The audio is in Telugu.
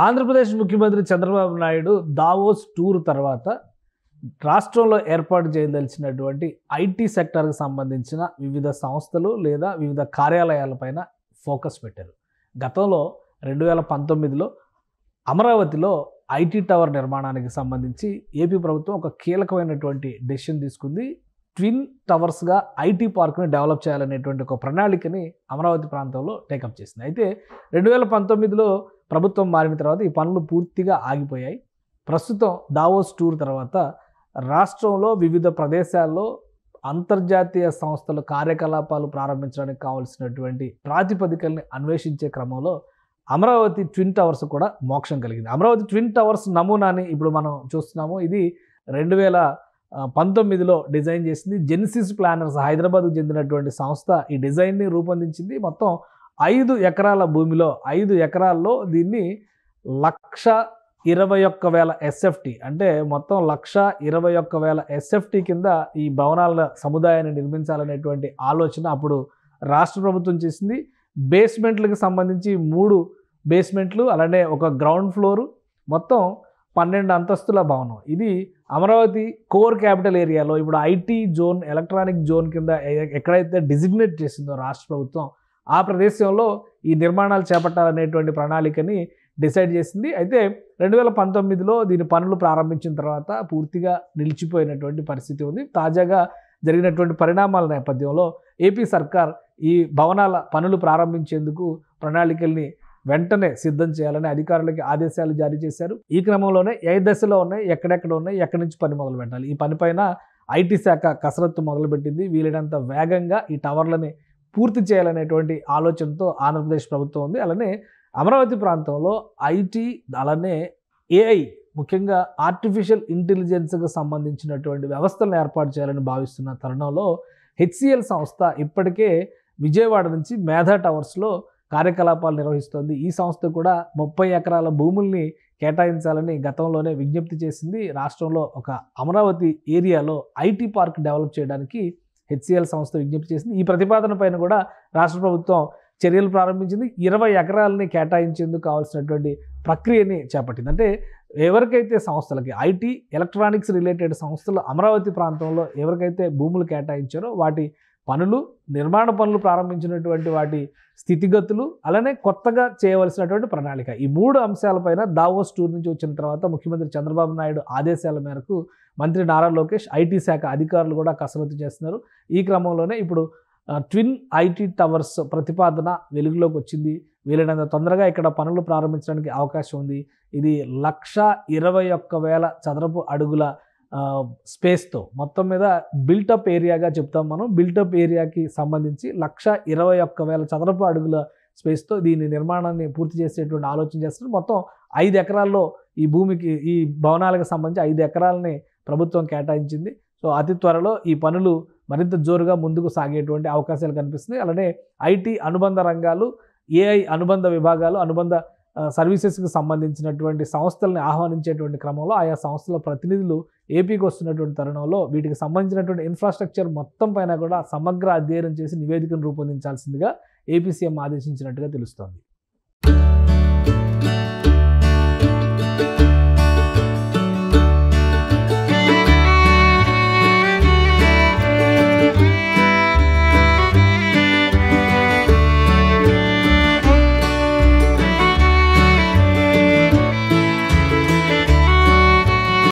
ఆంధ్రప్రదేశ్ ముఖ్యమంత్రి చంద్రబాబు నాయుడు దావోస్ టూర్ తర్వాత రాష్ట్రంలో ఏర్పాటు చేయదలిచినటువంటి ఐటీ సెక్టార్కి సంబంధించిన వివిధ సంస్థలు లేదా వివిధ కార్యాలయాలపైన ఫోకస్ పెట్టారు. గతంలో 2019లో అమరావతిలో ఐటీ టవర్ నిర్మాణానికి సంబంధించి ఏపీ ప్రభుత్వం ఒక కీలకమైనటువంటి డెసిషన్ తీసుకుంది. ట్విన్ టవర్స్గా ఐటీ పార్క్ని డెవలప్ చేయాలనేటువంటి ఒక ప్రణాళికని అమరావతి ప్రాంతంలో టేకప్ చేసింది. అయితే 2019లో ప్రభుత్వం మారిన తర్వాత ఈ పనులు పూర్తిగా ఆగిపోయాయి. ప్రస్తుతం దావోస్ టూర్ తర్వాత రాష్ట్రంలో వివిధ ప్రదేశాల్లో అంతర్జాతీయ సంస్థల కార్యకలాపాలు ప్రారంభించడానికి కావాల్సినటువంటి ప్రాతిపదికల్ని అన్వేషించే క్రమంలో అమరావతి ట్విన్ టవర్స్ కూడా మోక్షం కలిగింది. అమరావతి ట్విన్ టవర్స్ నమూనాని ఇప్పుడు మనం చూస్తున్నాము. ఇది 2019లో డిజైన్ చేసింది. జెన్సిస్ ప్లానర్స్ హైదరాబాద్కు చెందినటువంటి సంస్థ ఈ డిజైన్ని రూపొందించింది. మొత్తం 5 ఎకరాల భూమిలో 5 ఎకరాల్లో దీన్ని 1,21,000 ఎస్ఎఫ్టీ అంటే మొత్తం 1,21,000 ఎస్ఎఫ్టీ కింద ఈ భవనాల సముదాయాన్ని నిర్మించాలనేటువంటి ఆలోచన అప్పుడు రాష్ట్ర ప్రభుత్వం చేసింది. బేస్మెంట్లకు సంబంధించి 3 బేస్మెంట్లు అలానే ఒక గ్రౌండ్ ఫ్లోరు మొత్తం 12 అంతస్తుల భవనం. ఇది అమరావతి కోర్ క్యాపిటల్ ఏరియాలో ఇప్పుడు ఐటీ జోన్ ఎలక్ట్రానిక్ జోన్ కింద ఎక్కడైతే డిజిగ్నేట్ చేసిందో రాష్ట్ర ప్రభుత్వం ఆ ప్రదేశంలో ఈ నిర్మాణాలు చేపట్టాలనేటువంటి ప్రణాళికని డిసైడ్ చేసింది. అయితే 2019లో దీని పనులు ప్రారంభించిన తర్వాత పూర్తిగా నిలిచిపోయినటువంటి పరిస్థితి ఉంది. తాజాగా జరిగినటువంటి పరిణామాల నేపథ్యంలో ఏపీ సర్కార్ ఈ భవనాల పనులు ప్రారంభించేందుకు ప్రణాళికల్ని వెంటనే సిద్ధం చేయాలని అధికారులకి ఆదేశాలు జారీ చేశారు. ఈ క్రమంలోనే ఏ దశలో ఉన్నాయి, ఎక్కడెక్కడ ఉన్నాయి, ఎక్కడి నుంచి పని మొదలు పెట్టాలి, ఈ పనిపైన ఐటీ శాఖ కసరత్తు మొదలుపెట్టింది. వీలైనంత వేగంగా ఈ టవర్లని పూర్తి చేయాలనేటువంటి ఆలోచనతో ఆంధ్రప్రదేశ్ ప్రభుత్వం ఉంది. అలానే అమరావతి ప్రాంతంలో ఐటీ అలానే ఏఐ ముఖ్యంగా ఆర్టిఫిషియల్ ఇంటెలిజెన్స్కి సంబంధించినటువంటి వ్యవస్థలను ఏర్పాటు చేయాలని భావిస్తున్న తరుణంలో హెచ్సిఎల్ సంస్థ ఇప్పటికే విజయవాడ నుంచి మేధా టవర్స్లో కార్యకలాపాలు నిర్వహిస్తోంది. ఈ సంస్థ కూడా 30 ఎకరాల భూముల్ని కేటాయించాలని గతంలోనే విజ్ఞప్తి చేసింది. రాష్ట్రంలో ఒక అమరావతి ఏరియాలో ఐటీ పార్క్ డెవలప్ చేయడానికి హెచ్సిఎల్ సంస్థ విజ్ఞప్తి చేసింది. ఈ ప్రతిపాదన పైన కూడా రాష్ట్ర ప్రభుత్వం చర్యలు ప్రారంభించింది. 20 ఎకరాలని కేటాయించేందుకు కావాల్సినటువంటి ప్రక్రియని చేపట్టింది. అంటే ఎవరికైతే సంస్థలకి ఐటీ ఎలక్ట్రానిక్స్ రిలేటెడ్ సంస్థలు అమరావతి ప్రాంతంలో ఎవరికైతే భూములు కేటాయించారో వాటి పనులు నిర్మాణ పనులు ప్రారంభించినటువంటి వాటి స్థితిగతులు అలానే కొత్తగా చేయవలసినటువంటి ప్రణాళిక ఈ 3 అంశాలపైన దావోస్ టూర్ నుంచి వచ్చిన తర్వాత ముఖ్యమంత్రి చంద్రబాబు నాయుడు ఆదేశాల మేరకు మంత్రి నారా లోకేష్ ఐటీ శాఖ అధికారులు కూడా కసరత్తు చేస్తున్నారు. ఈ క్రమంలోనే ఇప్పుడు ట్విన్ ఐటీ టవర్స్ ప్రతిపాదన వెలుగులోకి వచ్చింది. వీలైనంత తొందరగా ఇక్కడ పనులు ప్రారంభించడానికి అవకాశం ఉంది. ఇది 1,21,000 చదరపు అడుగుల స్పేస్తో మొత్తం మీద బిల్టప్ ఏరియాగా చెప్తాం మనం. బిల్టప్ ఏరియాకి సంబంధించి 1,21,000 చదరపు అడుగుల స్పేస్తో దీని నిర్మాణాన్ని పూర్తి చేసేటువంటి ఆలోచన చేస్తున్నారు. మొత్తం 5 ఎకరాల్లో ఈ భూమికి ఈ భవనాలకు సంబంధించి 5 ఎకరాలని ప్రభుత్వం కేటాయించింది. సో అతి త్వరలో ఈ పనులు మరింత జోరుగా ముందుకు సాగేటువంటి అవకాశాలు కనిపిస్తుంది. అలానే ఐటీ అనుబంధ రంగాలు, ఏఐ అనుబంధ విభాగాలు, అనుబంధ సర్వీసెస్కి సంబంధించినటువంటి సంస్థల్ని ఆహ్వానించేటువంటి క్రమంలో ఆయా సంస్థల ప్రతినిధులు ఏపీకి వస్తున్నటువంటి తరుణంలో వీటికి సంబంధించినటువంటి ఇన్ఫ్రాస్ట్రక్చర్ మొత్తం పైన కూడా సమగ్ర అధ్యయనం చేసి నివేదికను రూపొందించాల్సిందిగా ఏపీ సీఎం ఆదేశించినట్టుగా తెలుస్తోంది.